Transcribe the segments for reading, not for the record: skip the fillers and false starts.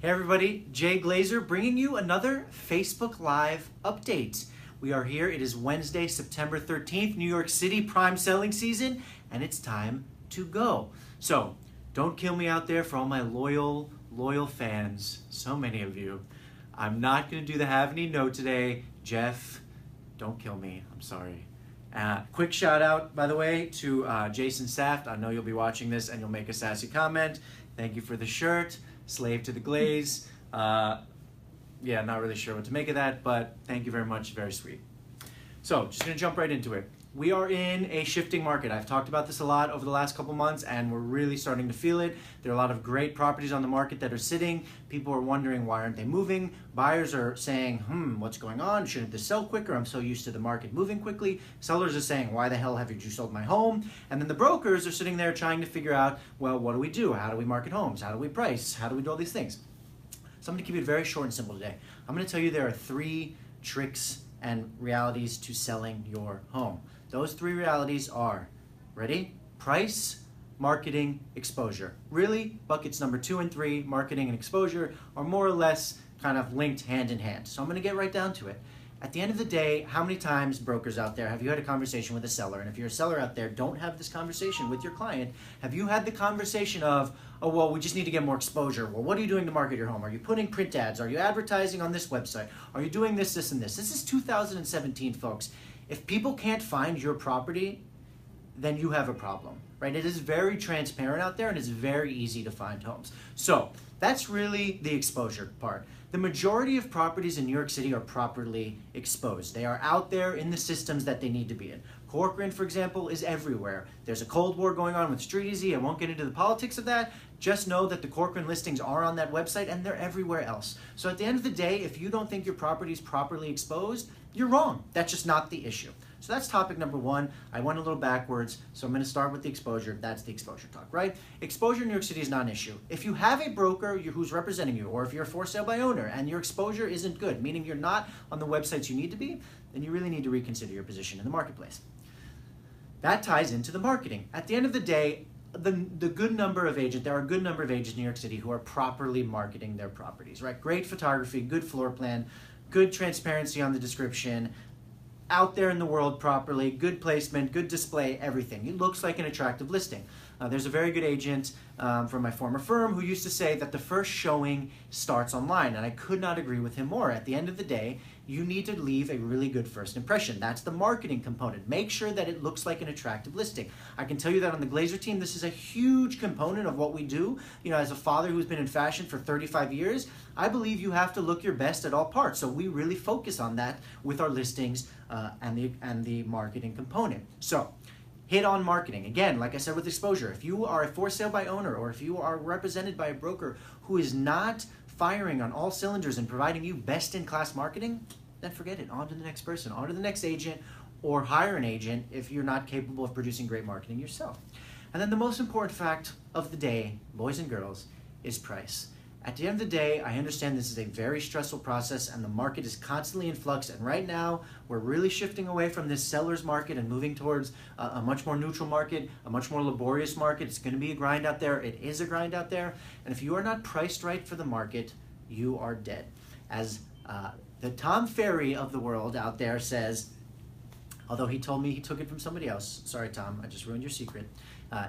Hey everybody, Jay Glazer bringing you another Facebook Live update. We are here, it is Wednesday, September 13th, New York City prime selling season, and it's time to go. So, don't kill me out there for all my loyal fans, so many of you. I'm not going to do the have any no today. Jeff, don't kill me, I'm sorry. Quick shout out, by the way, to Jason Saft. I know you'll be watching this and you'll make a sassy comment. Thank you for the shirt. Slave to the glaze. Yeah, not really sure what to make of that, but thank you very much, very sweet. So, just gonna jump right into it. We are in a shifting market. I've talked about this a lot over the last couple months and we're really starting to feel it. There are a lot of great properties on the market that are sitting. People are wondering why aren't they moving? Buyers are saying, what's going on? Shouldn't this sell quicker? I'm so used to the market moving quickly. Sellers are saying, why the hell haven't you sold my home? And then the brokers are sitting there trying to figure out, well, what do we do? How do we market homes? How do we price? How do we do all these things? So I'm gonna keep it very short and simple today. I'm gonna tell you there are 3 tricks and realities to selling your home. Those 3 realities are, ready? Price, marketing, exposure. Really, buckets number 2 and 3, marketing and exposure, are more or less kind of linked hand in hand. So I'm gonna get right down to it. At the end of the day, how many times, brokers out there, have you had a conversation with a seller? And if you're a seller out there, don't have this conversation with your client. Have you had the conversation of, oh, well, we just need to get more exposure. Well, what are you doing to market your home? Are you putting print ads? Are you advertising on this website? Are you doing this, this, and this? This is 2017, folks. If people can't find your property, then you have a problem, right? It is very transparent out there and it's very easy to find homes. So that's really the exposure part. The majority of properties in New York City are properly exposed. They are out there in the systems that they need to be in. Corcoran, for example, is everywhere. There's a Cold War going on with StreetEasy. I won't get into the politics of that. Just know that the Corcoran listings are on that website and they're everywhere else. So at the end of the day, if you don't think your property is properly exposed, you're wrong. That's just not the issue. So that's topic number 1. I went a little backwards, so I'm going to start with the exposure. That's the exposure talk, right? Exposure in New York City is not an issue. If you have a broker who's representing you, or if you're for sale by owner and your exposure isn't good, meaning you're not on the websites you need to be, then you really need to reconsider your position in the marketplace. That ties into the marketing. At the end of the day, there are a good number of agents in New York City who are properly marketing their properties, right? Great photography, good floor plan, good transparency on the description, out there in the world properly, good placement, good display, everything. It looks like an attractive listing. There's a very good agent from my former firm who used to say that the first showing starts online, and I could not agree with him more. At the end of the day, you need to leave a really good first impression. That's the marketing component. Make sure that it looks like an attractive listing. I can tell you that on the Glazer team, this is a huge component of what we do. You know, as a father who's been in fashion for 35 years, I believe you have to look your best at all parts. So we really focus on that with our listings and the marketing component. So, hit on marketing. Again, like I said with exposure, if you are a for sale by owner or if you are represented by a broker who is not firing on all cylinders and providing you best-in-class marketing, then forget it. On to the next person, on to the next agent, or hire an agent if you're not capable of producing great marketing yourself. And then the most important fact of the day, boys and girls, is price. At the end of the day, I understand this is a very stressful process and the market is constantly in flux, and right now we're really shifting away from this seller's market and moving towards a much more neutral market, a much more laborious market. It's going to be a grind out there. It is a grind out there. And if you are not priced right for the market, you are dead. As the Tom Ferry of the world out there says, although he told me he took it from somebody else. Sorry, Tom, I just ruined your secret.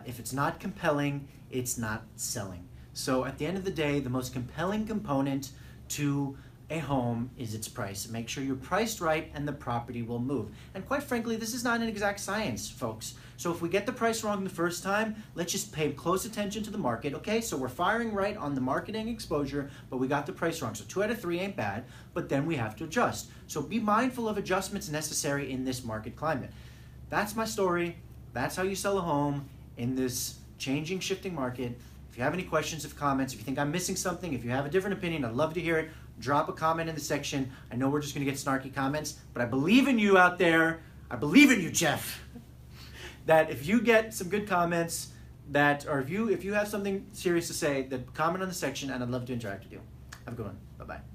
If it's not compelling, it's not selling. So at the end of the day, the most compelling component to a home is its price. Make sure you're priced right and the property will move. And quite frankly, this is not an exact science, folks. So if we get the price wrong the first time, let's just pay close attention to the market, okay? So we're firing right on the marketing exposure, but we got the price wrong. So 2 out of 3 ain't bad, but then we have to adjust. So be mindful of adjustments necessary in this market climate. That's my story. That's how you sell a home in this changing, shifting market. If you have any questions or comments, if you think I'm missing something, if you have a different opinion, I'd love to hear it. Drop a comment in the section. I know we're just going to get snarky comments, but I believe in you out there. I believe in you, Jeff. That if you get some good comments, or if you have something serious to say, then comment on the section, and I'd love to interact with you. Have a good one. Bye-bye.